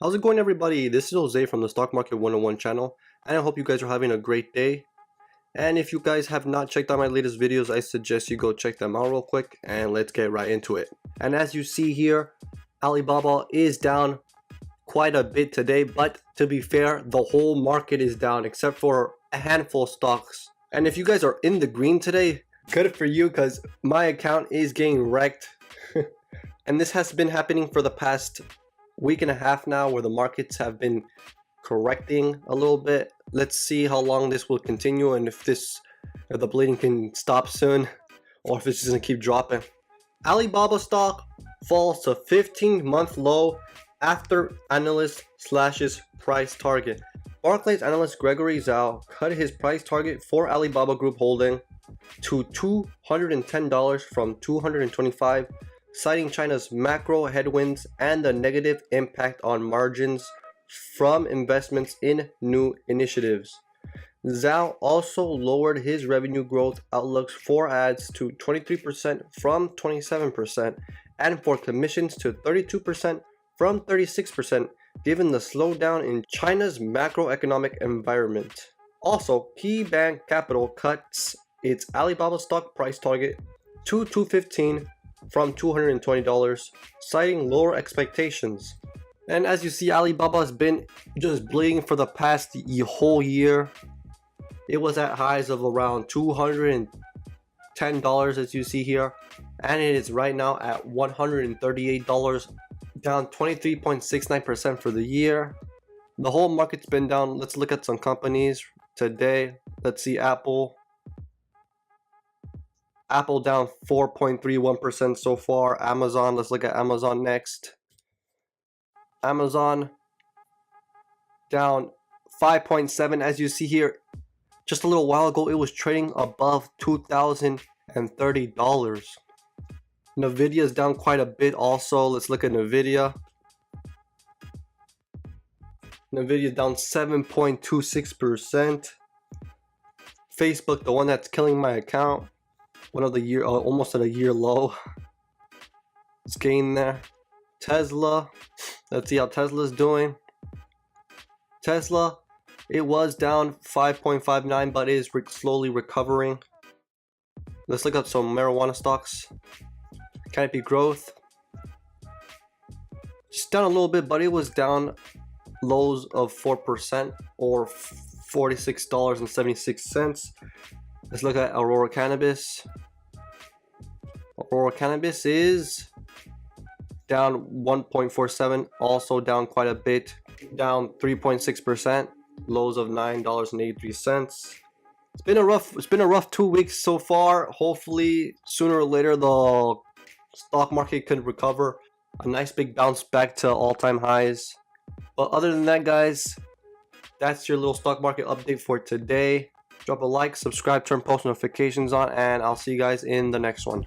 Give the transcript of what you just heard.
How's it going, everybody? This is Jose from the Stock Market 101 channel, and I hope you guys are having a great day. And if you guys have not checked out my latest videos, I suggest you go check them out real quick, and let's get right into it. And as you see here, Alibaba is down quite a bit today, but to be fair, the whole market is down except for a handful of stocks. And if you guys are in the green today, good for you, because my account is getting wrecked. And this has been happening for the past week and a half now, where the markets have been correcting a little bit. Let's see how long this will continue, and if the bleeding can stop soon, or if it's just gonna keep dropping. Alibaba stock falls to 15-month low after analyst slashes price target. Barclays analyst Gregory Zhao cut his price target for Alibaba Group Holding to $210 from $225, citing China's macro headwinds and the negative impact on margins from investments in new initiatives. Zhao also lowered his revenue growth outlooks for ads to 23% from 27% and for commissions to 32% from 36%, given the slowdown in China's macroeconomic environment. Also, KeyBanc Capital cuts its Alibaba stock price target to $215 from $220, citing lower expectations. And as you see, Alibaba has been just bleeding for the past whole year. It was at highs of around $210, as you see here, and it is right now at $138, down 23.69% for the year. The whole market's been down. Let's look at some companies today. Let's see, Apple down 4.31% so far. Amazon, let's look at Amazon next. Amazon down 5.7%. As you see here, just a little while ago it was trading above $2,030. Nvidia is down quite a bit also. Let's look at Nvidia. Nvidia is down 7.26%. Facebook, the one that's killing my account, one of the year, almost at a year low. It's getting there. Tesla, let's see how Tesla's doing. Tesla, it was down 5.59%, but it is slowly recovering. Let's look at some marijuana stocks. Canopy Growth, just down a little bit, but it was down lows of 4% or $46.76. Let's look at Aurora Cannabis. Aurora Cannabis is down 1.47%, also down quite a bit, down 3.6%, lows of $9.83. It's been a rough 2 weeks so far. Hopefully sooner or later the stock market could recover, a nice big bounce back to all-time highs. But other than that, guys, that's your little stock market update for today. Drop a like, subscribe, turn post notifications on, and I'll see you guys in the next one.